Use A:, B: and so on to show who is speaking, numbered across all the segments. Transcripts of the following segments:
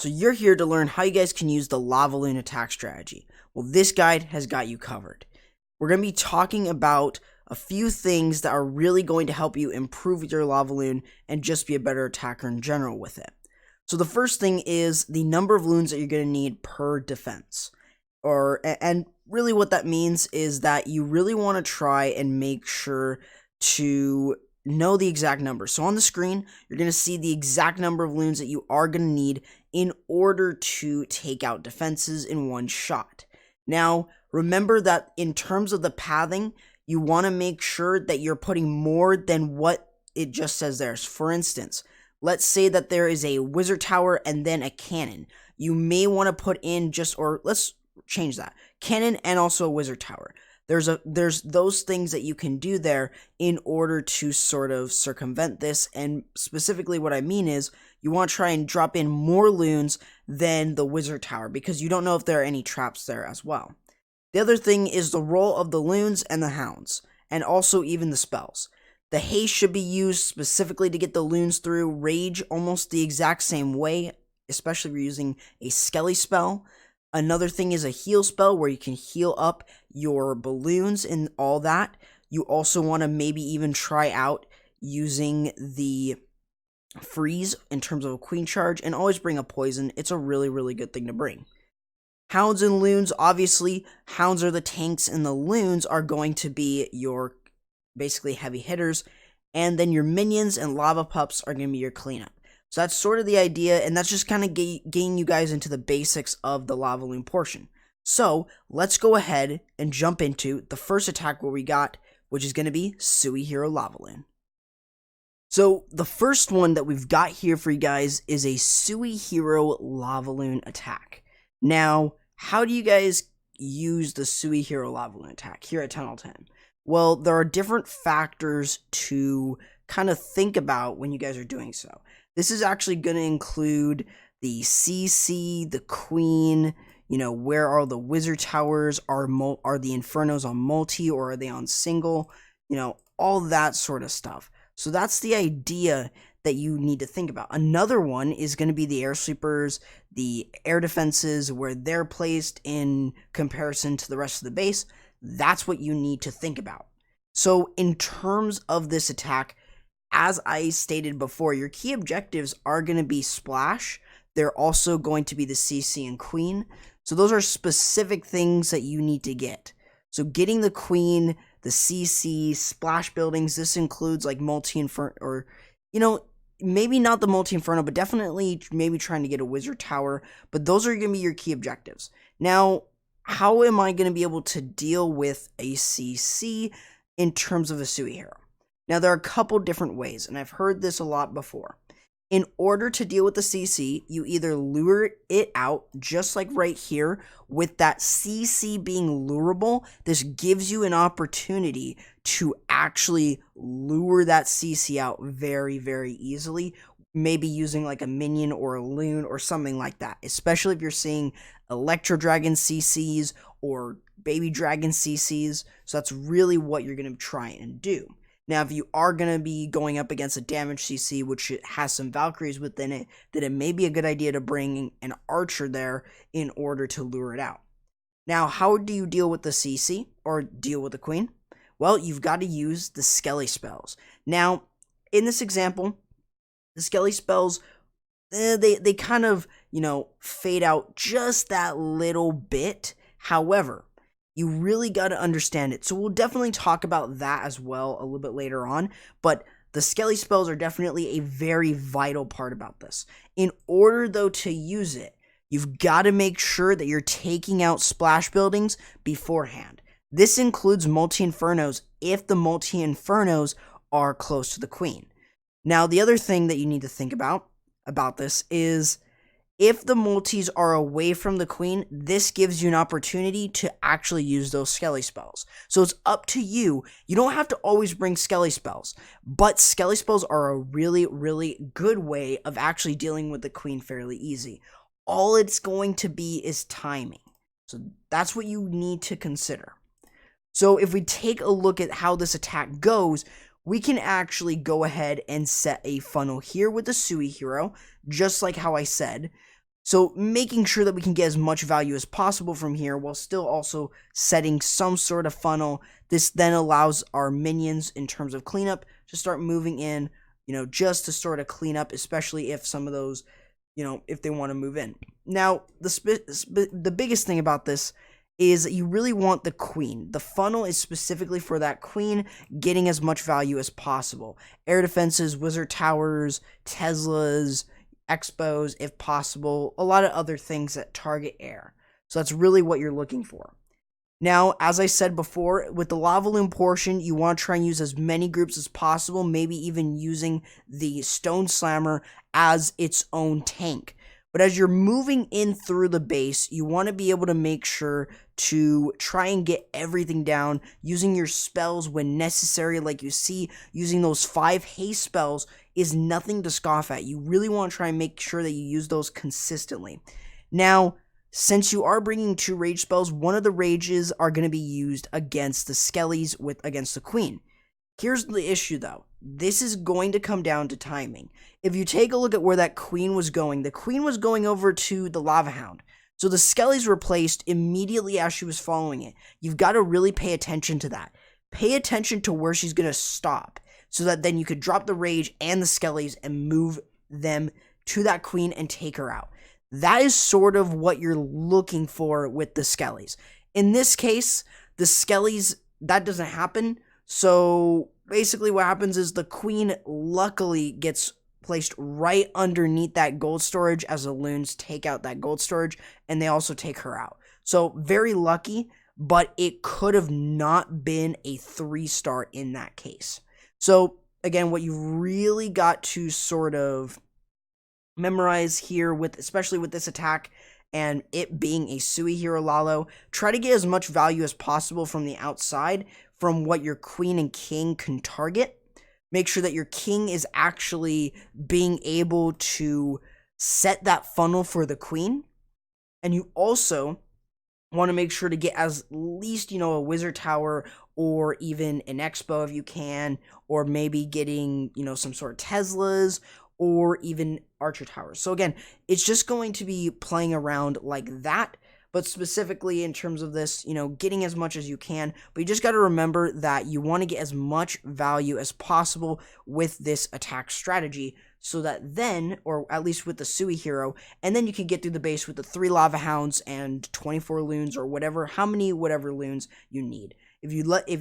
A: So you're here to learn how you guys can use the LavaLoon attack strategy. Well, this guide has got you covered. We're going to be talking about a few things that are really going to help you improve your LavaLoon and just be a better attacker in general with it. So the first thing is the number of loons that you're going to need per defense. And really what that means is that you really want to try and make sure to know the exact number. So on the screen, you're going to see the exact number of loons that you are going to need in order to take out defenses in one shot. Now, remember that in terms of the pathing, you want to make sure that you're putting more than what it just says there. For instance, let's say that there is a wizard tower and then a cannon. You may want to put in let's change that. Cannon and also a wizard tower. There's those things that you can do there in order to sort of circumvent this, and specifically what I mean is you want to try and drop in more loons than the wizard tower because you don't know if there are any traps there as well. The other thing is the role of the loons and the hounds, and also even the spells. The haste should be used specifically to get the loons through. Rage almost the exact same way, especially if you're using a skelly spell. Another thing is a heal spell where you can heal up your balloons and all that. You also want to maybe even try out using the freeze in terms of a queen charge, and always bring a poison. It's a really, really good thing to bring. Hounds and loons, obviously, hounds are the tanks and the loons are going to be your basically heavy hitters, and then your minions and lava pups are going to be your cleanup. So that's sort of the idea, and that's just kind of getting you guys into the basics of the LavaLoon portion. So let's go ahead and jump into the first attack where we got, which is going to be Suihiro LavaLoon. So the first one that we've got here for you guys is a Suihiro LavaLoon attack. Now, how do you guys use the Suihiro LavaLoon attack here at 10L10? Well, there are different factors to kind of think about when you guys are doing so. This is actually going to include the CC, the queen, where are the wizard towers, are the infernos on multi or are they on single, all that sort of stuff. So that's the idea that you need to think about. Another one is going to be the air sweepers, the air defenses, where they're placed in comparison to the rest of the base. That's what you need to think about. So in terms of this attack, as I stated before, your key objectives are going to be splash. They're also going to be the CC and queen. So those are specific things that you need to get. So getting the queen, the CC, splash buildings, this includes like multi-inferno, or, maybe not the multi-inferno, but definitely maybe trying to get a wizard tower. But those are going to be your key objectives. Now, how am I going to be able to deal with a CC in terms of a Suihiro? Now, there are a couple different ways, and I've heard this a lot before. In order to deal with the CC, you either lure it out, just like right here, with that CC being lureable. This gives you an opportunity to actually lure that CC out very, very easily, maybe using like a minion or a loon or something like that, especially if you're seeing Electro Dragon CCs or Baby Dragon CCs. So that's really what you're going to try and do. Now, if you are going to be going up against a damage CC, which has some Valkyries within it, then it may be a good idea to bring an archer there in order to lure it out. Now, how do you deal with the CC or deal with the queen? Well, you've got to use the Skelly spells. Now, in this example, the Skelly spells, they kind of, fade out just that little bit. However, you really got to understand it. So we'll definitely talk about that as well a little bit later on. But the Skelly spells are definitely a very vital part about this. In order, though, to use it, you've got to make sure that you're taking out splash buildings beforehand. This includes multi-infernos if the multi-infernos are close to the queen. Now, the other thing that you need to think about this is, if the multis are away from the queen, this gives you an opportunity to actually use those Skelly spells. So it's up to you. You don't have to always bring Skelly spells, but Skelly spells are a really, really good way of actually dealing with the queen fairly easy. All it's going to be is timing. So that's what you need to consider. So if we take a look at how this attack goes, we can actually go ahead and set a funnel here with the Suihiro, just like how I said. So making sure that we can get as much value as possible from here while still also setting some sort of funnel. This then allows our minions in terms of cleanup to start moving in, just to sort of clean up, especially if some of those, if they want to move in. Now, the biggest thing about this is that you really want the queen. The funnel is specifically for that queen getting as much value as possible. Air defenses, wizard towers, Teslas, expos, if possible, a lot of other things that target air. So that's really what you're looking for. Now, as I said before, with the LavaLoon portion, you want to try and use as many groups as possible, maybe even using the Stone Slammer as its own tank. But as you're moving in through the base, you want to be able to make sure to try and get everything down using your spells when necessary. Like you see, using those 5 haste spells is nothing to scoff at. You really want to try and make sure that you use those consistently. Now, since you are bringing 2 rage spells, one of the rages are going to be used against the skellies against the queen. Here's the issue though. This is going to come down to timing. If you take a look at where that queen was going, the queen was going over to the lava hound. So the skellies were placed immediately as she was following it. You've got to really pay attention to that. Pay attention to where she's going to stop so that then you could drop the rage and the skellies and move them to that queen and take her out. That is sort of what you're looking for with the skellies. In this case, the skellies, that doesn't happen. So basically what happens is the queen luckily gets placed right underneath that gold storage as the loons take out that gold storage, and they also take her out. So very lucky, but it could have not been a 3-star in that case. So again, what you really got to sort of memorize here, especially with this attack and it being a Sui Hero Lalo, try to get as much value as possible from the outside from what your queen and king can target. Make sure that your king is actually being able to set that funnel for the queen. And you also want to make sure to get at least, a wizard tower or even an expo if you can, or maybe getting, some sort of Teslas or even archer towers. So again, it's just going to be playing around like that. But specifically in terms of this, getting as much as you can. But you just got to remember that you want to get as much value as possible with this attack strategy so that then, or at least with the Sui hero, and then you can get through the base with the 3 lava hounds and 24 loons or whatever loons you need. If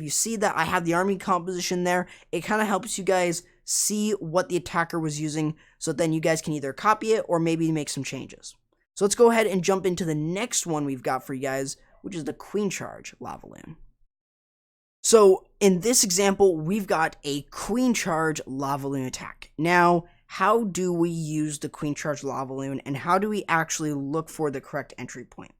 A: you see that I have the army composition there, it kind of helps you guys see what the attacker was using so that then you guys can either copy it or maybe make some changes. So let's go ahead and jump into the next one we've got for you guys, which is the Queen Charge LavaLoon. So in this example, we've got a Queen Charge LavaLoon attack. Now, how do we use the Queen Charge LavaLoon, and how do we actually look for the correct entry point?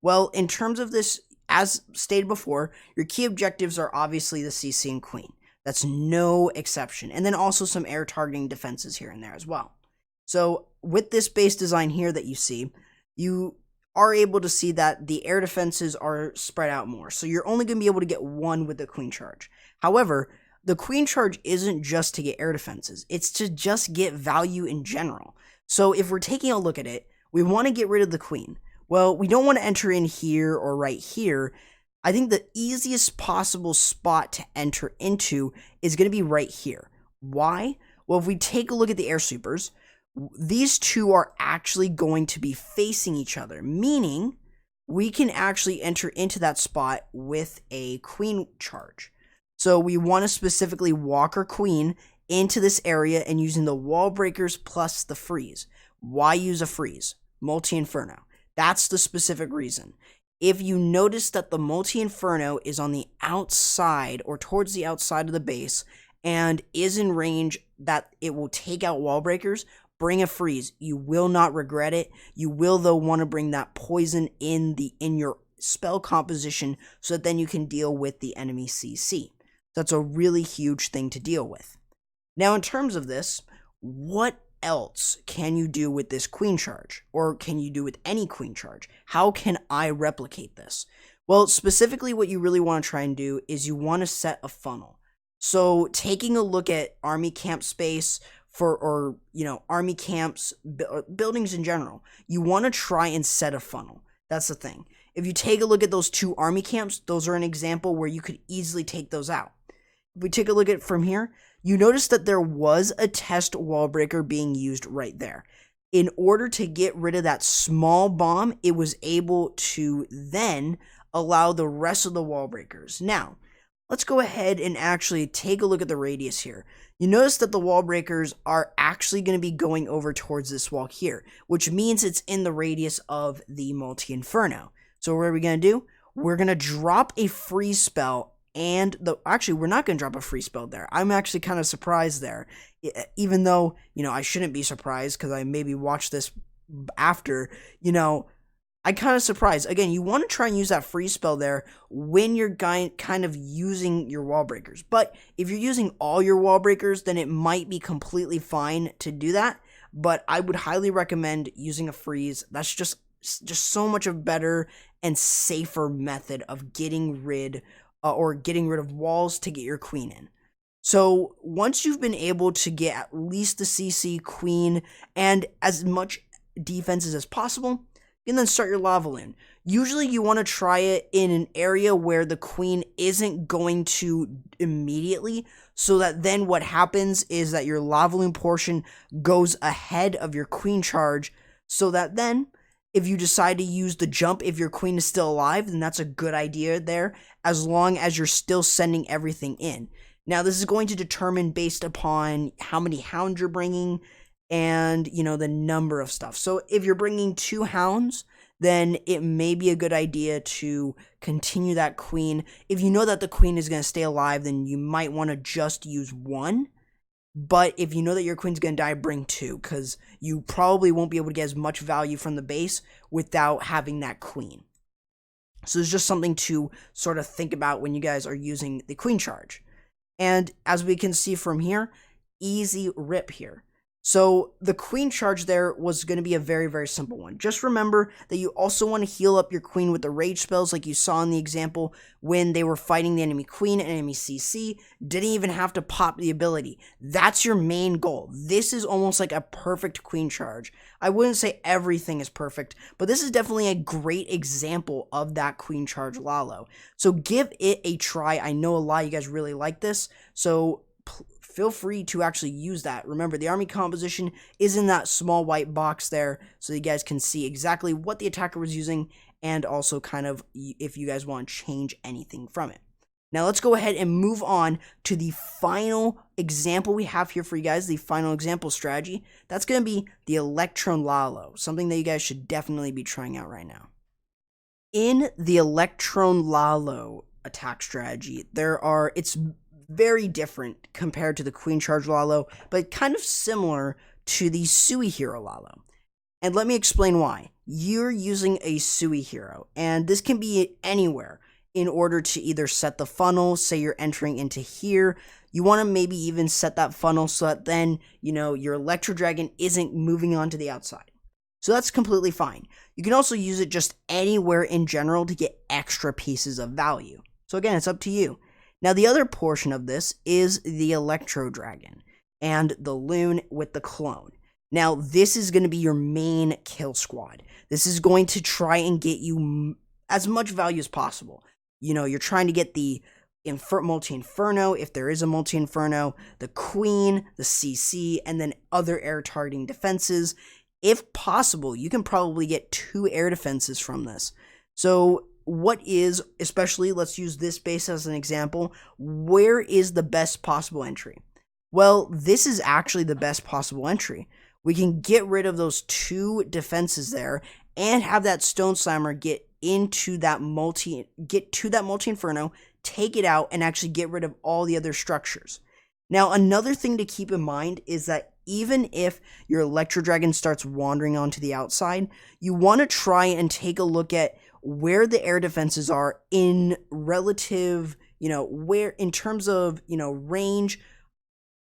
A: Well, in terms of this, as stated before, your key objectives are obviously the CC and Queen. That's no exception. And then also some air targeting defenses here and there as well. So with this base design here that you see, you are able to see that the air defenses are spread out more. So you're only going to be able to get 1 with the Queen Charge. However, the Queen Charge isn't just to get air defenses. It's to just get value in general. So if we're taking a look at it, we want to get rid of the Queen. Well, we don't want to enter in here or right here. I think the easiest possible spot to enter into is going to be right here. Why? Well, if we take a look at the air sweepers, these two are actually going to be facing each other, meaning we can actually enter into that spot with a Queen Charge. So we want to specifically walk our Queen into this area and using the wall breakers plus the freeze. Why use a freeze? Multi-Inferno. That's the specific reason. If you notice that the Multi-Inferno is on the outside or towards the outside of the base and is in range that it will take out wall breakers, bring a freeze. You will not regret it. You will, though, want to bring that poison in your spell composition so that then you can deal with the enemy CC. That's a really huge thing to deal with. Now, in terms of this, what else can you do with this Queen Charge? Or can you do with any Queen Charge? How can I replicate this? Well, specifically what you really want to try and do is you want to set a funnel. So taking a look at army camp space or army camps, buildings in general, you want to try and set a funnel. That's the thing. If you take a look at those 2 army camps, those are an example where you could easily take those out. If we take a look at from here, you notice that there was a test wall breaker being used right there. In order to get rid of that small bomb, it was able to then allow the rest of the wall breakers. Now, let's go ahead and actually take a look at the radius here. You notice that the wall breakers are actually going to be going over towards this wall here, which means it's in the radius of the multi-inferno. So what are we going to do? We're going to drop a freeze spell, and actually, we're not going to drop a freeze spell there. I'm actually kind of surprised there, even though, I shouldn't be surprised because I maybe watched this after, I'm kind of surprised. Again, you want to try and use that freeze spell there when you're kind of using your wall breakers. But if you're using all your wall breakers, then it might be completely fine to do that. But I would highly recommend using a freeze. That's just so much a better and safer method of getting rid of walls to get your queen in. So once you've been able to get at least the CC, queen, and as much defenses as possible, you can then start your LavaLoon. Usually you want to try it in an area where the queen isn't going to immediately, so that then what happens is that your LavaLoon portion goes ahead of your queen charge, so that then if you decide to use the jump, if your queen is still alive, then that's a good idea there, as long as you're still sending everything in. Now, this is going to determine based upon how many hounds you're bringing and, the number of stuff. So if you're bringing 2 hounds, then it may be a good idea to continue that queen. If you know that the queen is going to stay alive, then you might want to just use 1. But if you know that your queen's going to die, bring 2, because you probably won't be able to get as much value from the base without having that queen. So it's just something to sort of think about when you guys are using the queen charge. And as we can see from here, easy rip here. So the queen charge there was going to be a very, very simple one. Just remember that you also want to heal up your queen with the rage spells, like you saw in the example when they were fighting the enemy queen and enemy CC. Didn't even have to pop the ability. That's your main goal. This is almost like a perfect queen charge. I wouldn't say everything is perfect, but this is definitely a great example of that queen charge Lalo. So give it a try. I know a lot of you guys really like this, so feel free to actually use that. Remember, the army composition is in that small white box there, so you guys can see exactly what the attacker was using, and also kind of if you guys want to change anything from it. Now let's go ahead and move on to the final example we have here for you guys, the final example strategy. That's going to be the Electron Lalo, something that you guys should definitely be trying out right now. In the Electron Lalo attack strategy, it's very different compared to the Queen Charge Lalo, but kind of similar to the Sui Hero Lalo. And let me explain why. You're using a Sui Hero, and this can be anywhere in order to either set the funnel. Say you're entering into here, you want to maybe even set that funnel so that then, your Electro Dragon isn't moving on to the outside. So that's completely fine. You can also use it just anywhere in general to get extra pieces of value. So again, it's up to you. Now, the other portion of this is the Electro Dragon and the Loon with the clone. Now, this is going to be your main kill squad. This is going to try and get you as much value as possible. You're trying to get the multi-inferno, if there is a multi-inferno, the queen, the CC, and then other air targeting defenses. If possible, you can probably get 2 air defenses from this. So especially, let's use this base as an example, where is the best possible entry? Well, this is actually the best possible entry. We can get rid of those 2 defenses there and have that Stone Slammer get to that multi-inferno, take it out, and actually get rid of all the other structures. Now, another thing to keep in mind is that even if your Electro Dragon starts wandering onto the outside, you want to try and take a look at where the air defenses are in relative, where in terms of, range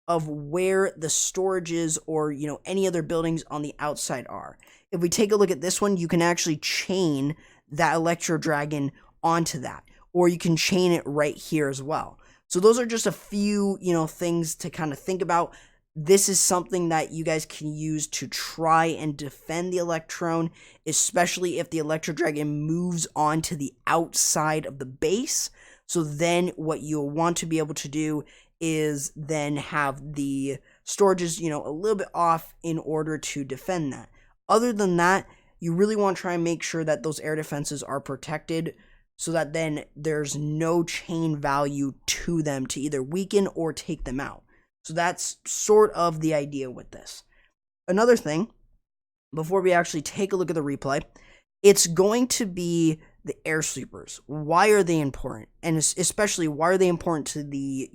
A: of where the storages or, any other buildings on the outside are. If we take a look at this one, you can actually chain that Electro Dragon onto that, or you can chain it right here as well. So those are just a few, things to kind of think about. this is something that you guys can use to try and defend the Electron, especially if the Electro Dragon moves onto the outside of the base. So then what you'll want to be able to do is then have the storages, a little bit off in order to defend that. Other than that, you really want to try and make sure that those air defenses are protected so that then there's no chain value to them to either weaken or take them out. So that's sort of the idea with this. Another thing, before we actually take a look at the replay, it's going to be the air sweepers. Why are they important? And especially, why are they important to the,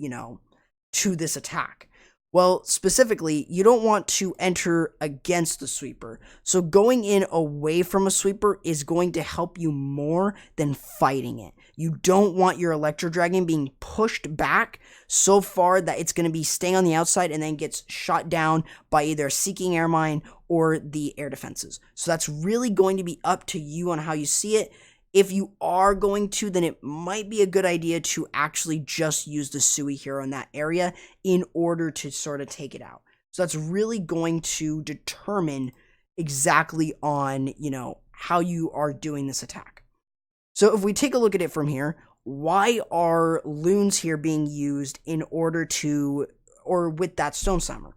A: to this attack? Well, specifically, you don't want to enter against the sweeper. So going in away from a sweeper is going to help you more than fighting it. You don't want your Electro Dragon being pushed back so far that it's going to be staying on the outside and then gets shot down by either a Seeking Air Mine or the air defenses. So that's really going to be up to you on how you see it. If you are going to, then it might be a good idea to actually just use the Sui Hero in that area in order to sort of take it out. So that's really going to determine exactly on, how you are doing this attack. So if we take a look at it from here, why are loons here being used in order to, or with that Stone Slammer?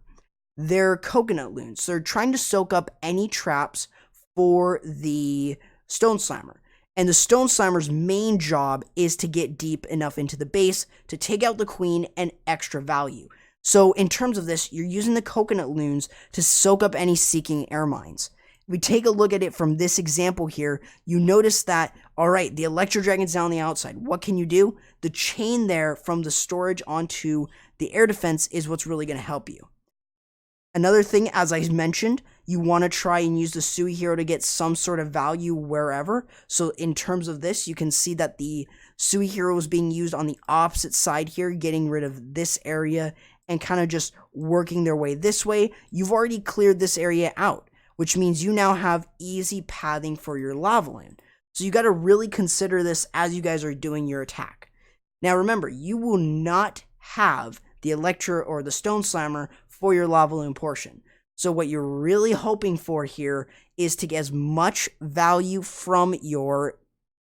A: They're coconut loons. So they're trying to soak up any traps for the Stone Slammer. And the Stone Slammer's main job is to get deep enough into the base to take out the queen and extra value. So in terms of this, you're using the coconut loons to soak up any Seeking Air Mines. If we take a look at it from this example here, you notice that, all right, the Electro Dragon's down the outside. What can you do? The chain there from the storage onto the air defense is what's really going to help you. Another thing, as I mentioned, you want to try and use the Sui Hero to get some sort of value wherever. So in terms of this, you can see that the Sui Hero is being used on the opposite side here, getting rid of this area and kind of just working their way this way. You've already cleared this area out, which means you now have easy pathing for your LavaLoon. So you got to really consider this as you guys are doing your attack. Now remember, you will not have the Electro or the Stone Slammer for your LavaLoon portion. So what you're really hoping for here is to get as much value from your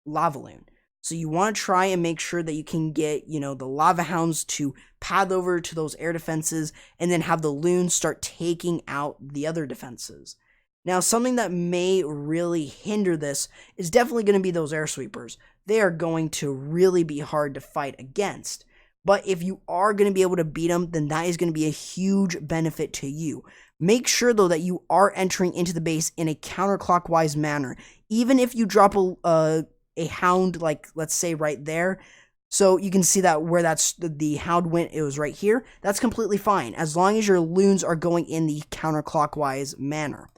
A: LavaLoon. So you want to try and make sure that you can get, the Lava Hounds to path over to those air defenses and then have the loons start taking out the other defenses. Now, something that may really hinder this is definitely going to be those air sweepers. They are going to really be hard to fight against. But if you are going to be able to beat them, then that is going to be a huge benefit to you. Make sure, though, that you are entering into the base in a counterclockwise manner. Even if you drop a hound, like, let's say, right there. So you can see that where the hound went, it was right here. That's completely fine, as long as your loons are going in the counterclockwise manner.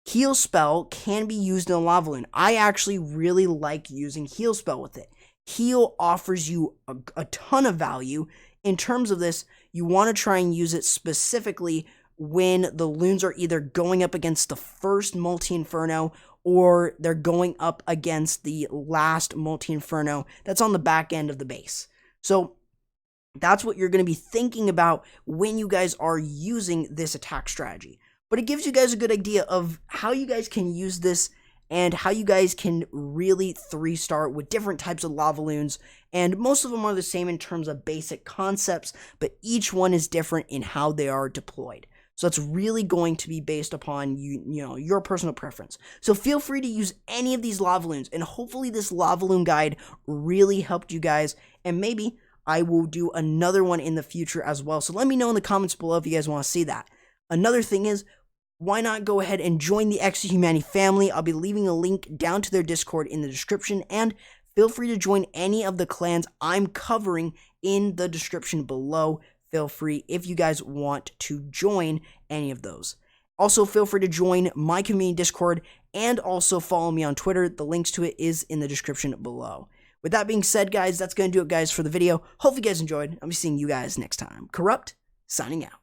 A: Heal Spell can be used in a LavaLoon. I actually really like using Heal Spell with it. Heal offers you a ton of value. In terms of this, you want to try and use it specifically when the loons are either going up against the first Multi-Inferno or they're going up against the last Multi-Inferno that's on the back end of the base. So that's what you're going to be thinking about when you guys are using this attack strategy. But it gives you guys a good idea of how you guys can use this and how you guys can really 3-star with different types of LavaLoons. And most of them are the same in terms of basic concepts, but each one is different in how they are deployed. So it's really going to be based upon your personal preference. So feel free to use any of these LavaLoons, and hopefully this LavaLoon guide really helped you guys, and maybe I will do another one in the future as well. So let me know in the comments below if you guys want to see that. Another thing is, why not go ahead and join the Extra Humanity family? I'll be leaving a link down to their Discord in the description, and feel free to join any of the clans I'm covering in the description below. Feel free if you guys want to join any of those. Also, feel free to join my community Discord and also follow me on Twitter. The links to it is in the description below. With that being said, guys, that's going to do it, guys, for the video. Hope you guys enjoyed. I'll be seeing you guys next time. Corrupt, signing out.